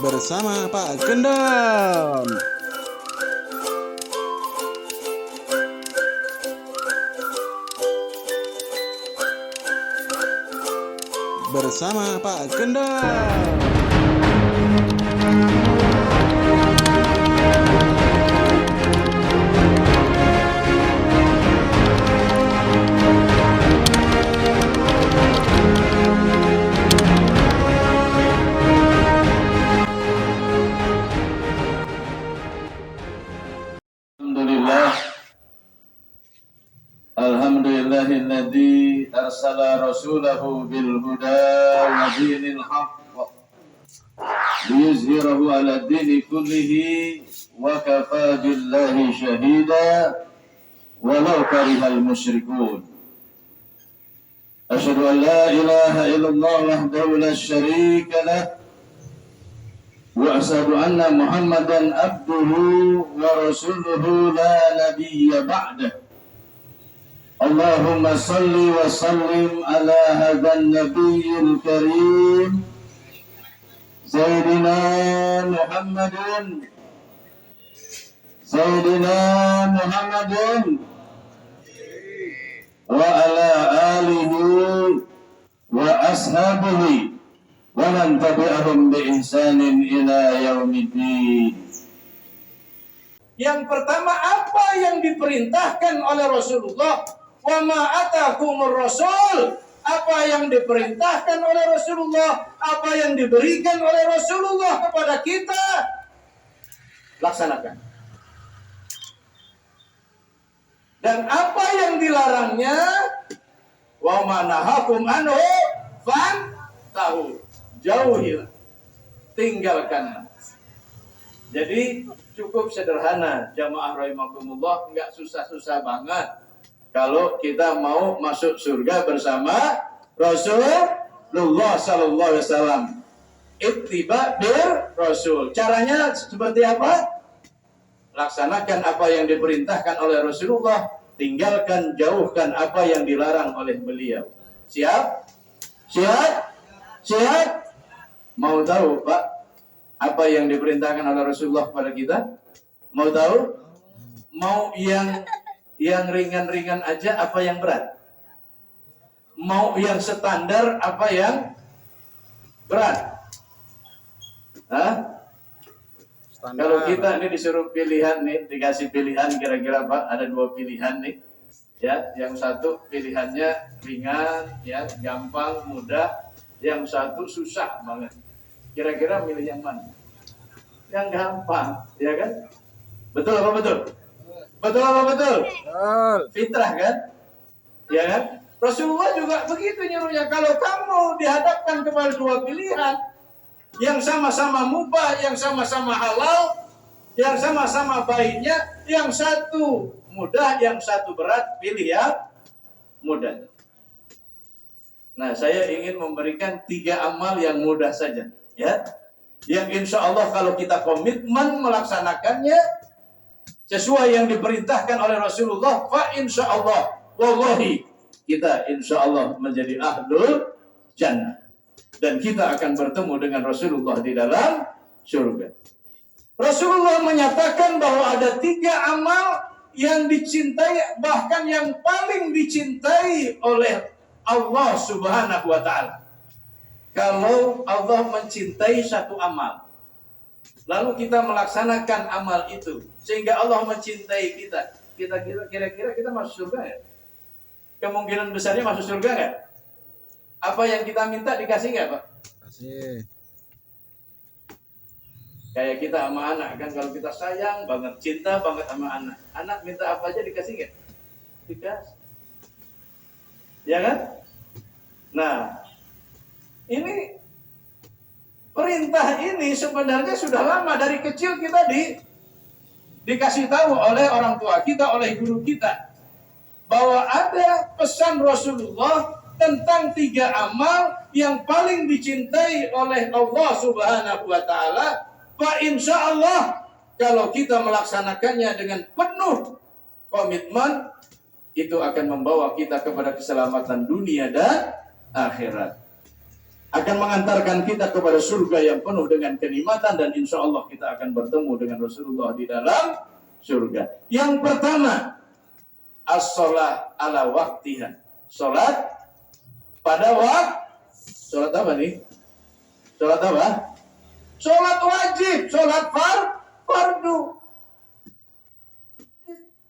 bersama Pak Gendam. Bersama Pak Gendam. Alhamdulillahilladzi arsala rasulahu bil huda wa dinil haqq liyuzhirahu ala dini kullihi wa kafa billahi shahida walau karihal musyrikun. Asyhadu an la ilaha illallah wahdahu la syarika lah wa asyhadu anna Muhammadan abduhu wa rasuluhu la nabiyya ba'dah. Allahumma salli wa sallim ala hadzal nabiyil karim Sayyidina Muhammadin wa ala alihi wa ashabihi wa man tabi'ahum bi ihsanin ila yaumiddin. Yang pertama, apa yang diperintahkan oleh Rasulullah? Wa ma atakumur rasul, apa yang diperintahkan oleh Rasulullah, apa yang diberikan oleh Rasulullah kepada kita, laksanakan. Dan apa yang dilarangnya, wa ma nahakum anhu fantahu, jauhilah, tinggalkanlah. Jadi cukup sederhana, jamaah rahimakumullah, enggak susah-susah banget. Kalau kita mau masuk surga bersama Rasulullah sallallahu alaihi wasallam, ittiba bir Rasul. Caranya seperti apa? Laksanakan apa yang diperintahkan oleh Rasulullah, tinggalkan, jauhkan apa yang dilarang oleh beliau. Siap? Siap? Siap? Mau tahu, Pak, apa yang diperintahkan oleh Rasulullah kepada kita? Mau tahu? Mau yang ringan-ringan aja, apa yang berat? Mau yang standar, apa yang berat? Hah? Kalau kita ini disuruh pilihan nih, dikasih pilihan kira-kira Pak, ada 2 pilihan nih. Ya, yang satu pilihannya ringan, ya, gampang, mudah. Yang satu susah banget. Kira-kira milih yang mana? Yang gampang, ya kan? Betul apa betul? Betul apa betul? Fitrah kan? Ya kan? Rasulullah juga begitu nyuruhnya. Kalau kamu dihadapkan kepada 2 pilihan yang sama-sama mubah, yang sama-sama halal, yang sama-sama baiknya, yang satu mudah, yang satu berat, pilih yang mudah. Nah, saya ingin memberikan 3 amal yang mudah saja, ya. Yang insya Allah kalau kita komitmen melaksanakannya sesuai yang diperintahkan oleh Rasulullah, fa insya Allah, wallahi, kita insya Allah menjadi ahlul jannah. Dan kita akan bertemu dengan Rasulullah di dalam surga. Rasulullah menyatakan bahwa ada 3 amal yang dicintai, bahkan yang paling dicintai oleh Allah subhanahu wa ta'ala. Kalau Allah mencintai satu amal, lalu kita melaksanakan amal itu sehingga Allah mencintai kita, kira-kira kita masuk surga ya? Kemungkinan besarnya masuk surga nggak? Apa yang kita minta dikasih nggak, Pak? Kasih. Kayak kita sama anak kan, kalau kita sayang banget, cinta banget sama anak, anak minta apa aja dikasih nggak? Dikasih, ya kan? Nah, ini perintah ini sebenarnya sudah lama, dari kecil kita dikasih tahu oleh orang tua kita, oleh guru kita, bahwa ada pesan Rasulullah tentang 3 amal yang paling dicintai oleh Allah subhanahu wa ta'ala. Fa insya Allah, kalau kita melaksanakannya dengan penuh komitmen, itu akan membawa kita kepada keselamatan dunia dan akhirat. akan mengantarkan kita kepada surga yang penuh dengan kenikmatan, dan insya Allah kita akan bertemu dengan Rasulullah di dalam surga. Yang pertama, as-sholat ala waktiha. Sholat pada waktu. Sholat apa nih? Sholat apa? Sholat wajib, sholat fardu.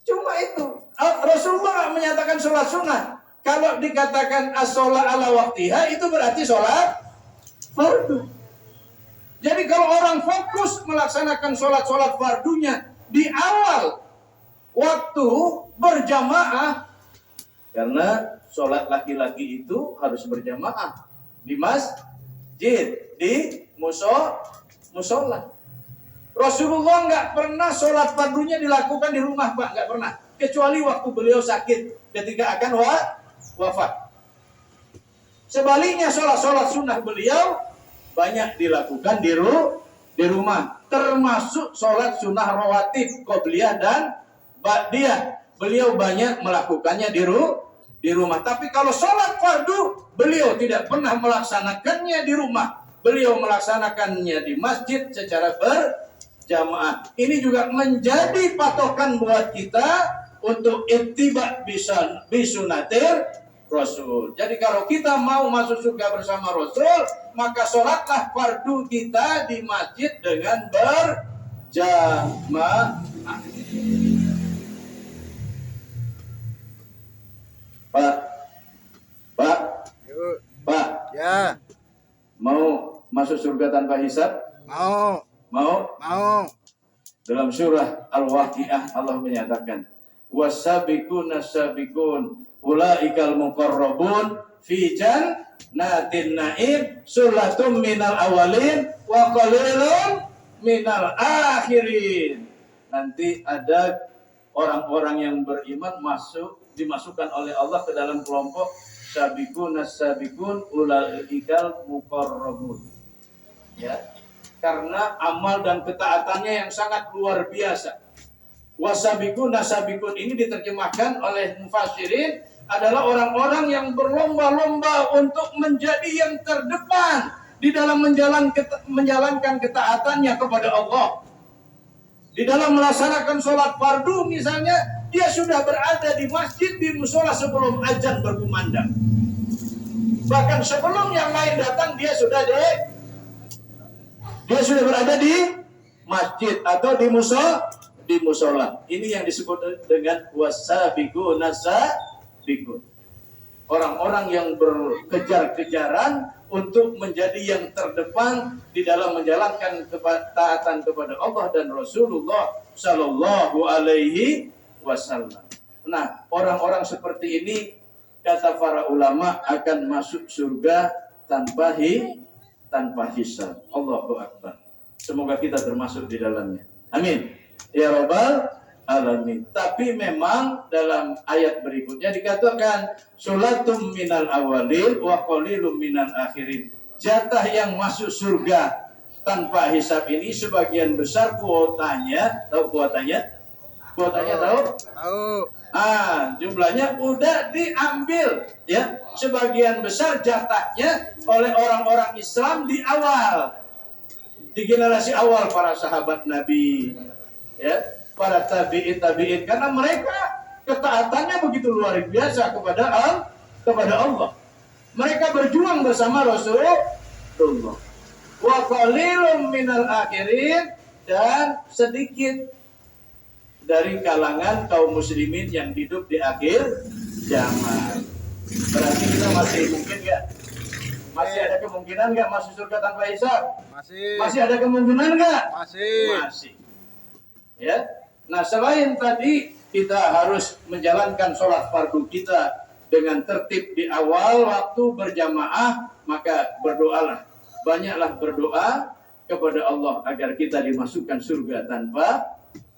Cuma itu. Rasulullah menyatakan sholat sunnah. Kalau dikatakan as-sholat ala waktiha, itu berarti sholat fardu. Jadi kalau orang fokus melaksanakan sholat fardunya di awal waktu berjamaah, karena sholat laki-laki itu harus berjamaah di masjid, di musola. Rasulullah nggak pernah sholat fardunya dilakukan di rumah, Pak, nggak pernah. Kecuali waktu beliau sakit ketika akan wafat. Sebaliknya sholat sunnah beliau banyak dilakukan di rumah, termasuk sholat sunnah rawatib, qobliyah dan ba'diyah. Beliau banyak melakukannya di rumah. Tapi kalau sholat fardu, beliau tidak pernah melaksanakannya di rumah. Beliau melaksanakannya di masjid secara berjamaah. Ini juga menjadi patokan buat kita untuk ittiba bisunatir Rasul. Jadi kalau kita mau masuk surga bersama Rasul, maka sholatlah fardu kita di masjid dengan berjamaah. Pak, Ya. mau masuk surga tanpa hisab? Mau? Dalam surah Al-Waqiah Allah menyatakan, wasabiquna sabiqun ulaikal muqarrabun fi jannatin na'im sulatum minal awalin wa qalilun minal akhirin. Nanti ada orang-orang yang beriman dimasukkan oleh Allah ke dalam kelompok sabiqun ulaikal muqarrabun. Ya. Karena amal dan ketaatannya yang sangat luar biasa. Wasabiqun ini diterjemahkan oleh mufassirin adalah orang-orang yang berlomba-lomba untuk menjadi yang terdepan di dalam menjalankan ketaatannya kepada Allah. Di dalam melaksanakan sholat fardu misalnya, dia sudah berada di masjid, di musola sebelum azan berkumandang. Bahkan sebelum yang lain datang, dia sudah berada di masjid atau di musola. Ini yang disebut dengan wasabiqun nasabiqun. Orang-orang yang berkejar-kejaran untuk menjadi yang terdepan di dalam menjalankan ketaatan kepada Allah dan Rasulullah Sallallahu Alaihi Wasallam. Nah, orang-orang seperti ini, kata para ulama, akan masuk surga tanpa hisab. Allahu Akbar. Semoga kita termasuk di dalamnya. Amin. Ya Rabbal Alamin. Tapi memang dalam ayat berikutnya dikatakan sholatum minal awalin wa qalilum minal akhirin. Jatah yang masuk surga tanpa hisab ini sebagian besar kuotanya, tahu kuotanya? Kuotanya tahu? Jumlahnya udah diambil, ya. Sebagian besar jatahnya oleh orang-orang Islam di awal, di generasi awal para sahabat Nabi, ya, para tabi'in, karena mereka ketaatannya begitu luar biasa kepada Allah. Mereka berjuang bersama Rasulullah. Wa qalilum minal akhirin, dan sedikit dari kalangan kaum muslimin yang hidup di akhir zaman. Berarti kita masih mungkin nggak? Masih ada kemungkinan nggak masuk surga tanpa hisab? Masih ada kemungkinan nggak? Masih. Ya. Nah, selain tadi kita harus menjalankan sholat fardu kita dengan tertib di awal waktu berjamaah, maka berdoalah. Banyaklah berdoa kepada Allah agar kita dimasukkan surga tanpa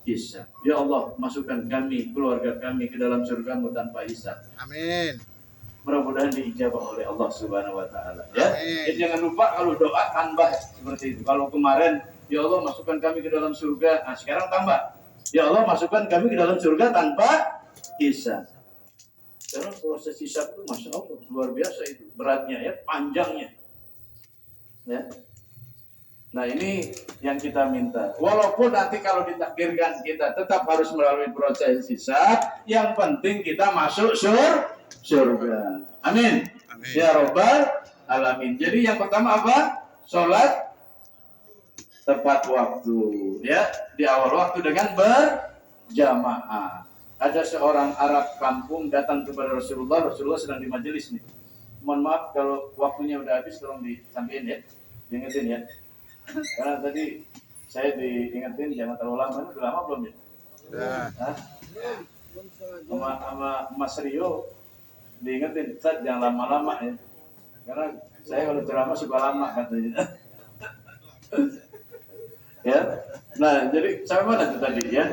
hisab. Ya Allah, masukkan kami, keluarga kami ke dalam surga-Mu tanpa hisab. Amin. Mudah-mudahan diijabah oleh Allah Subhanahu wa taala. Ya. Jadi jangan lupa kalau doa tambah seperti itu. Kalau kemarin, ya Allah masukkan kami ke dalam surga. Nah, sekarang tambah. Ya Allah masukkan kami ke dalam surga tanpa hisab. Sekarang proses hisab itu Masya Allah luar biasa itu. Beratnya ya, panjangnya. Ya. Nah ini yang kita minta. Walaupun nanti kalau ditakdirkan kita tetap harus melalui proses hisab, yang penting kita masuk surga. Amin. Amin. Ya Rabbal Alamin. Jadi yang pertama apa? Sholat tepat waktu. Ya, di awal waktu dengan berjamaah. Ada seorang Arab kampung datang kepada Rasulullah. Rasulullah sedang di majelis nih. Mohon maaf kalau waktunya udah habis, tolong disampaikan ya, diingetin ya. Karena tadi saya diingetin jangan terlalu lama. Ini udah lama belum ya? Udah. Hah? Sama Mas Rio diingetin, Ustaz jangan lama-lama ya. Karena saya kalau ceramah suka lama katanya. Ya. Nah, jadi sampai mana itu tadi ya?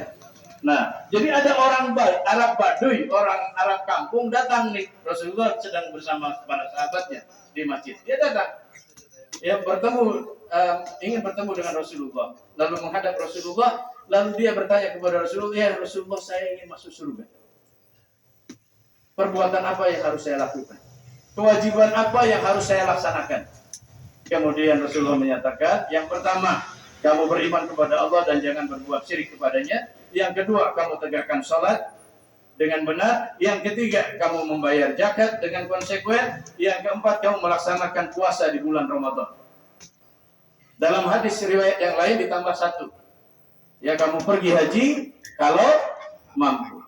Nah, jadi ada orang Arab Baduy, orang Arab kampung datang nih. Rasulullah sedang bersama para sahabatnya di masjid. Dia datang. Ya, ingin bertemu dengan Rasulullah. Lalu menghadap Rasulullah, lalu dia bertanya kepada Rasulullah, "Ya Rasulullah, saya ingin masuk surga. Perbuatan apa yang harus saya lakukan? Kewajiban apa yang harus saya laksanakan?" Kemudian Rasulullah menyatakan, yang pertama, kamu beriman kepada Allah dan jangan berbuat syirik kepadanya. Yang kedua, kamu tegakkan sholat dengan benar. Yang ketiga, kamu membayar zakat dengan konsekuen. Yang keempat, kamu melaksanakan puasa di bulan Ramadan. Dalam hadis riwayat yang lain ditambah satu. Ya, kamu pergi haji kalau mampu.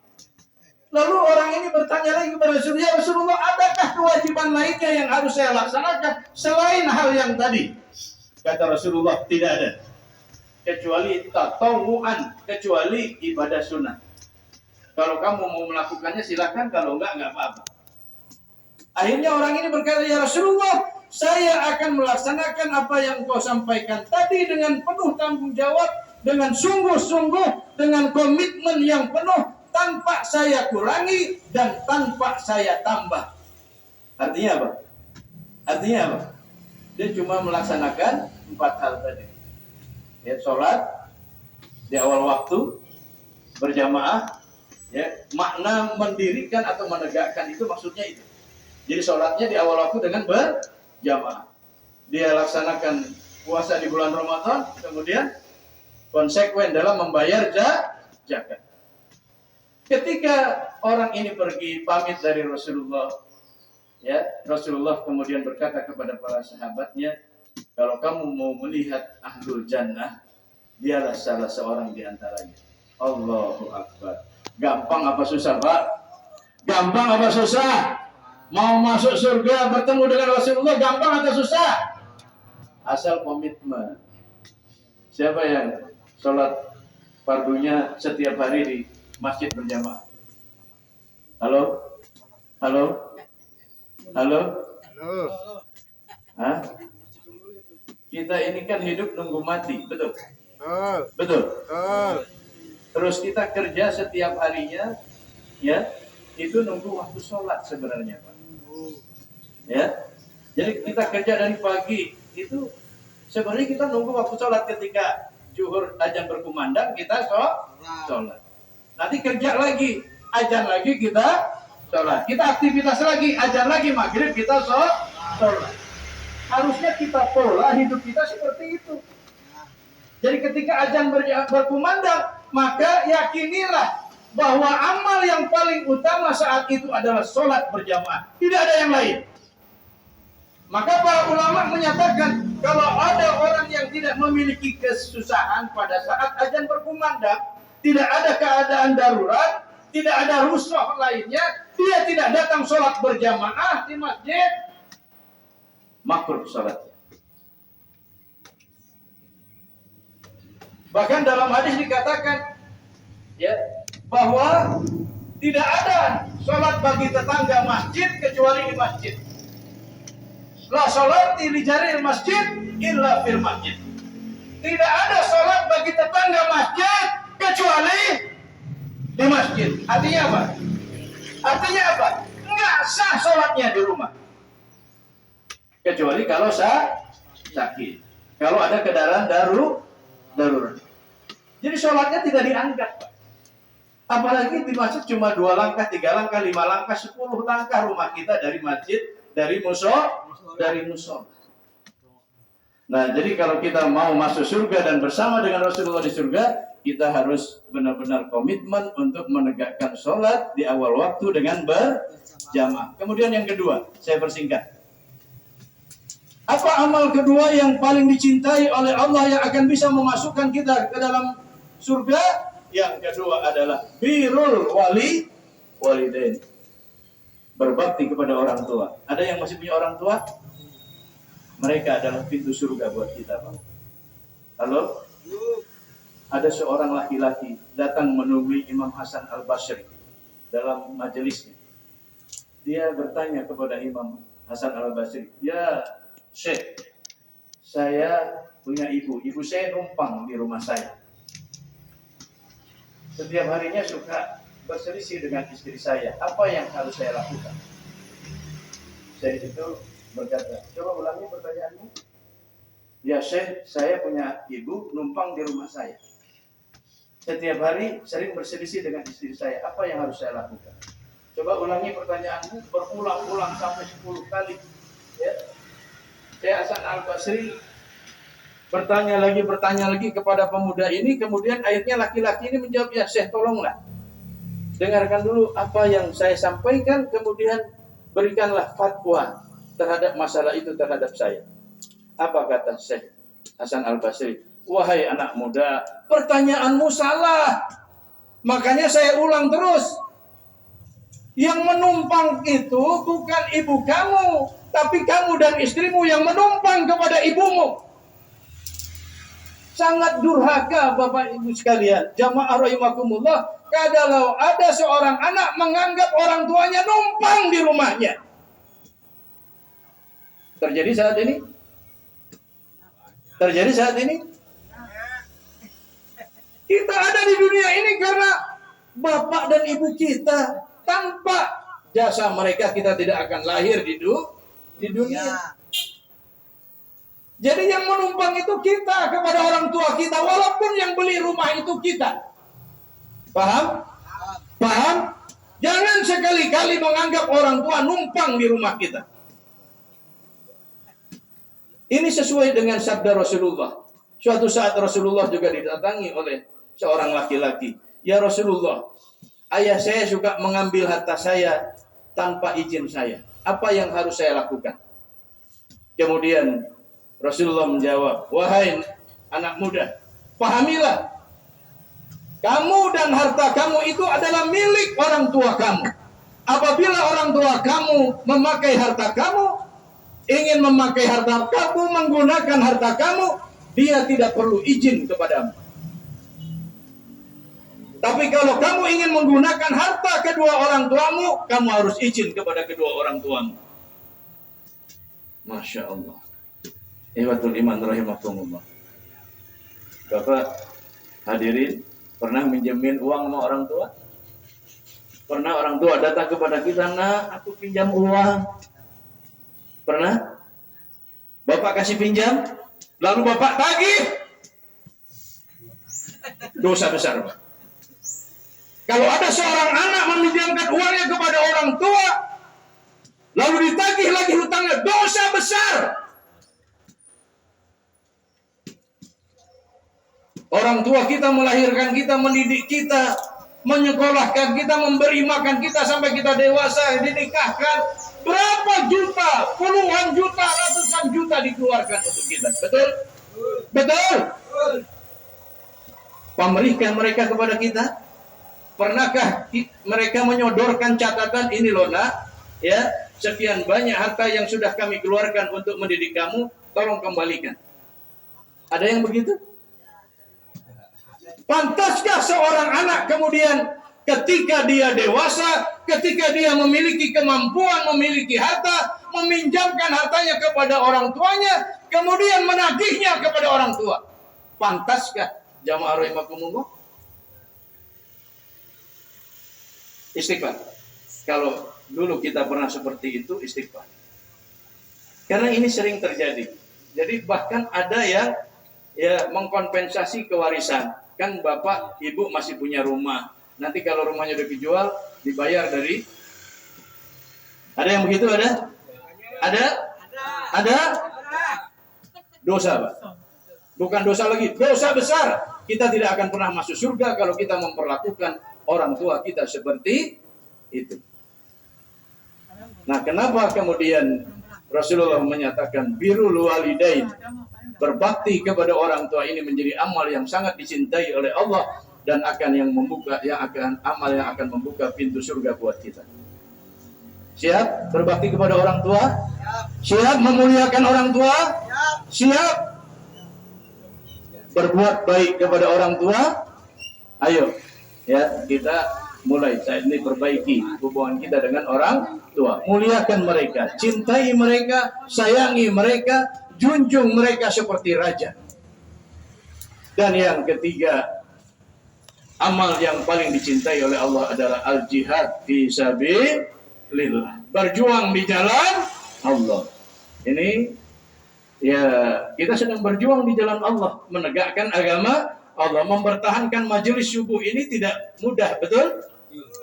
Lalu orang ini bertanya lagi kepada Rasulullah, "Ya Rasulullah, adakah kewajiban lainnya yang harus saya laksanakan selain hal yang tadi?" Kata Rasulullah, tidak ada. Kecuali tatawuan, kecuali ibadah sunnah. Kalau kamu mau melakukannya silakan, kalau enggak apa-apa. Akhirnya orang ini berkata, "Ya Rasulullah, saya akan melaksanakan apa yang kau sampaikan tadi dengan penuh tanggung jawab, dengan sungguh-sungguh, dengan komitmen yang penuh, tanpa saya kurangi dan tanpa saya tambah." Artinya apa? Artinya apa? Dia cuma melaksanakan 4 hal tadi. Ya, sholat di awal waktu, berjamaah, ya, makna mendirikan atau menegakkan itu maksudnya itu. Jadi sholatnya di awal waktu dengan berjamaah. Dia laksanakan puasa di bulan Ramadan, kemudian konsekuen dalam membayar zakat. Ketika orang ini pergi pamit dari Rasulullah, ya, Rasulullah kemudian berkata kepada para sahabatnya, "Kalau kamu mau melihat ahlul jannah, dialah salah seorang di antaranya." Allahu Akbar. Gampang apa susah, Pak? Gampang apa susah? Mau masuk surga bertemu dengan Rasulullah gampang atau susah? Asal komitmen. Siapa yang sholat fardunya setiap hari di masjid berjamaah? Halo? Halo? Halo? Halo. Hah? Kita ini kan hidup nunggu mati, betul? Betul. Betul? Betul. Terus kita kerja setiap harinya, ya, itu nunggu waktu sholat sebenarnya, Pak. Ya, jadi kita kerja dari pagi, itu sebenarnya kita nunggu waktu sholat. Ketika zuhur azan berkumandang, kita sholat. Nanti kerja lagi, azan lagi kita sholat. Kita aktivitas lagi, azan lagi, maghrib kita sholat. Harusnya kita pola hidup kita seperti itu. Jadi ketika azan berkumandang, maka yakinilah bahwa amal yang paling utama saat itu adalah sholat berjamaah. Tidak ada yang lain. Maka para ulama menyatakan, kalau ada orang yang tidak memiliki kesusahan pada saat azan berkumandang, tidak ada keadaan darurat, tidak ada rusuh lainnya, dia tidak datang sholat berjamaah di masjid, makruh sholatnya. Bahkan dalam hadis dikatakan, ya, bahwa tidak ada sholat bagi tetangga masjid kecuali di masjid. La sholati li jaril masjid illa fil masjid. Tidak ada sholat bagi tetangga masjid kecuali di masjid. Artinya apa? Artinya apa? Enggak sah sholatnya di rumah. Kecuali kalau sakit. Kalau ada kendaraan darurat. Jadi sholatnya tidak dianggap, Pak. Apalagi di masjid cuma 2 langkah, 3 langkah, 5 langkah, 10 langkah rumah kita dari masjid, dari musola. Nah, jadi kalau kita mau masuk surga dan bersama dengan Rasulullah di surga, kita harus benar-benar komitmen untuk menegakkan sholat di awal waktu dengan berjamaah. Kemudian yang kedua, saya persingkat. Apa amal kedua yang paling dicintai oleh Allah yang akan bisa memasukkan kita ke dalam surga? Yang kedua adalah birrul walidain. Berbakti kepada orang tua. Ada yang masih punya orang tua? Mereka adalah pintu surga buat kita, Bang. Halo? Ada seorang laki-laki datang menemui Imam Hasan Al-Basri dalam majelisnya. Dia bertanya kepada Imam Hasan Al-Basri, "Ya Syekh, saya punya ibu saya numpang di rumah saya. Setiap harinya suka berselisih dengan istri saya. Apa yang harus saya lakukan?" Saya itu berkata, "Coba ulangi pertanyaanmu." "Ya Syekh, saya punya ibu numpang di rumah saya. Setiap hari sering berselisih dengan istri saya. Apa yang harus saya lakukan?" Coba ulangi pertanyaanmu berulang-ulang sampai 10 kali. Ya. Syekh Hasan Al-Basri bertanya lagi kepada pemuda ini. Kemudian akhirnya laki-laki ini menjawab, "Ya Syekh, tolonglah. Dengarkan dulu apa yang saya sampaikan. Kemudian berikanlah fatwa terhadap masalah itu terhadap saya." Apa kata Syekh Hasan Al-Basri? "Wahai anak muda, pertanyaanmu salah. Makanya saya ulang terus. Yang menumpang itu bukan ibu kamu, tapi kamu dan istrimu yang menumpang kepada ibumu." Sangat durhaka Bapak Ibu sekalian. Jamaah rahimakumullah, kalau ada seorang anak menganggap orang tuanya numpang di rumahnya. Terjadi saat ini? Terjadi saat ini? Kita ada di dunia ini karena bapak dan ibu kita. Tanpa jasa mereka kita tidak akan lahir di dunia. Jadi yang menumpang itu kita kepada orang tua kita, walaupun yang beli rumah itu kita. Paham? Paham? Jangan sekali-kali menganggap orang tua numpang di rumah kita. Ini sesuai dengan sabda Rasulullah. Suatu saat Rasulullah juga didatangi oleh seorang laki-laki. "Ya Rasulullah, ayah saya suka mengambil harta saya tanpa izin saya. Apa yang harus saya lakukan?" Kemudian Rasulullah menjawab, "Wahai anak muda, pahamilah. Kamu dan harta kamu itu adalah milik orang tua kamu. Apabila orang tua kamu memakai harta kamu, ingin memakai harta kamu, menggunakan harta kamu, dia tidak perlu izin kepadamu. Tapi kalau kamu ingin menggunakan harta kedua orang tuamu, kamu harus izin kepada kedua orang tuamu." Masya Allah. Ihwatul iman rahimakumullah. Bapak hadirin, pernah minjemin uang sama orang tua? Pernah orang tua datang kepada kita, "Nak, aku pinjam uang." Pernah? Bapak kasih pinjam, lalu bapak tagih. Dosa besar, Pak. Kalau ada seorang anak meminjamkan uangnya kepada orang tua, lalu ditagih lagi hutangnya, dosa besar. Orang tua kita melahirkan kita, mendidik kita, menyekolahkan kita, memberi makan kita sampai kita dewasa, dinikahkan. Berapa juta, puluhan juta, ratusan juta dikeluarkan untuk kita. Betul? Betul? Pamerihkah mereka kepada kita? Pernahkah mereka menyodorkan catatan, "Ini loh nak, ya, sekian banyak harta yang sudah kami keluarkan untuk mendidik kamu, tolong kembalikan." Ada yang begitu? Pantaskah seorang anak kemudian ketika dia dewasa, ketika dia memiliki kemampuan, memiliki harta, meminjamkan hartanya kepada orang tuanya, kemudian menagihnya kepada orang tua? Pantaskah? Jamaah rahimakumullah. Istighfar. Kalau dulu kita pernah seperti itu, istighfar. Karena ini sering terjadi. Jadi bahkan ada yang mengkompensasi kewarisan. Kan bapak, ibu masih punya rumah. Nanti kalau rumahnya udah dijual, dibayar dari... Ada yang begitu, ada? Ada? Ada? Dosa, Pak. Bukan dosa lagi, dosa besar. Kita tidak akan pernah masuk surga kalau kita memperlakukan orang tua kita seperti itu. Nah, kenapa kemudian Rasulullah menyatakan birrul walidain, berbakti kepada orang tua ini menjadi amal yang sangat dicintai oleh Allah dan amal yang akan membuka pintu surga buat kita. Siap berbakti kepada orang tua? Siap memuliakan orang tua? Siap berbuat baik kepada orang tua? Ayo, ya, kita mulai saat ini perbaiki hubungan kita dengan orang tua. Muliakan mereka, cintai mereka, sayangi mereka, junjung mereka seperti raja. Dan yang ketiga, amal yang paling dicintai oleh Allah adalah al-jihad fi sabilillah. Berjuang di jalan Allah. Ini ya, kita sedang berjuang di jalan Allah, menegakkan agama Allah, mempertahankan majelis subuh ini tidak mudah, betul?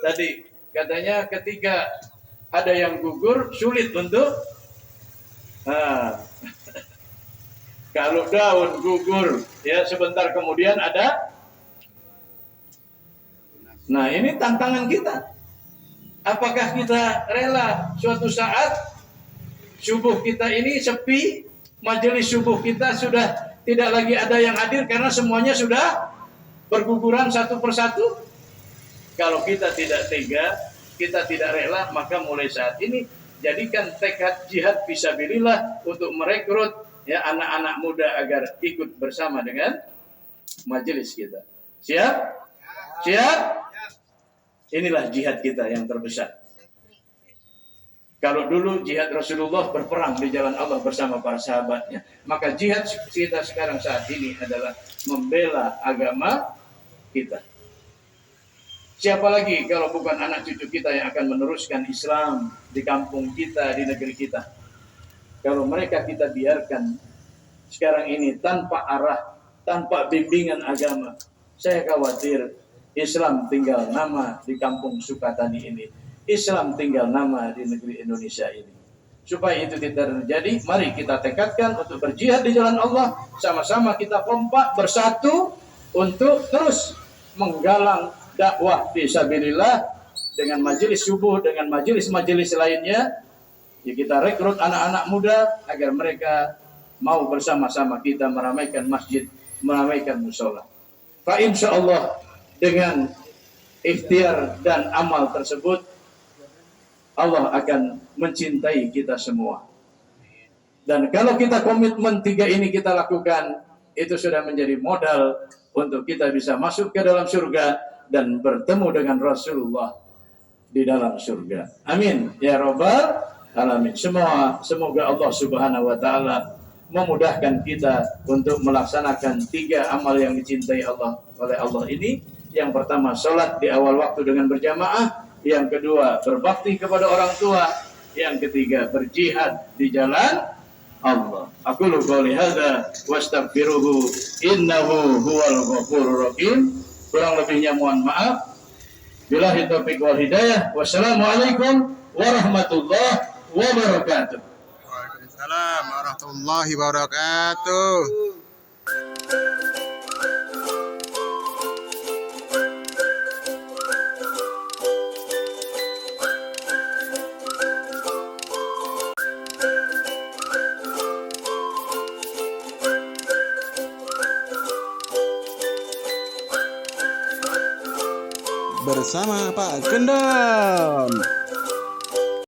Tadi katanya ketika ada yang gugur sulit untuk kalau daun gugur ya sebentar kemudian ada. Nah, ini tantangan kita. Apakah kita rela suatu saat subuh kita ini sepi, majelis subuh kita sudah tidak lagi ada yang hadir karena semuanya sudah berguguran satu persatu? Kalau kita tidak tega, kita tidak rela, maka mulai saat ini jadikan tekad jihad fisabilillah untuk merekrut ya anak-anak muda agar ikut bersama dengan majelis kita. Siap? Siap? Inilah jihad kita yang terbesar. Kalau dulu jihad Rasulullah berperang di jalan Allah bersama para sahabatnya, maka jihad kita sekarang saat ini adalah membela agama kita. Siapa lagi kalau bukan anak cucu kita yang akan meneruskan Islam di kampung kita, di negeri kita? Kalau mereka kita biarkan sekarang ini tanpa arah, tanpa bimbingan agama, saya khawatir Islam tinggal nama di kampung Sukatani ini. Islam tinggal nama di negeri Indonesia ini. Supaya itu tidak terjadi, mari kita tekadkan untuk berjihad di jalan Allah. Sama-sama kita kompak bersatu untuk terus menggalang dakwah fisabilillah dengan majelis subuh, dengan majelis-majelis lainnya. Ya, kita rekrut anak-anak muda agar mereka mau bersama-sama kita meramaikan masjid, meramaikan musola. Fa insyaallah dengan ikhtiar dan amal tersebut Allah akan mencintai kita semua. Dan kalau kita komitmen 3 ini kita lakukan, itu sudah menjadi modal untuk kita bisa masuk ke dalam surga dan bertemu dengan Rasulullah di dalam surga. Amin ya rabbal alamin. Semoga Allah Subhanahu wa taala memudahkan kita untuk melaksanakan 3 amal yang dicintai oleh Allah ini. Yang pertama, sholat di awal waktu dengan berjamaah. Yang kedua, berbakti kepada orang tua. Yang ketiga, berjihad di jalan Allah. Aku qouli hadza wastaghfiruhu innahu huwal ghafurur rahim. Kurang lebihnya mohon maaf. Billahi taufiq wal hidayah. Wassalamualaikum warahmatullahi wabarakatuh. Waalaikumsalam warahmatullahi wabarakatuh. Bersama Pak Gendam.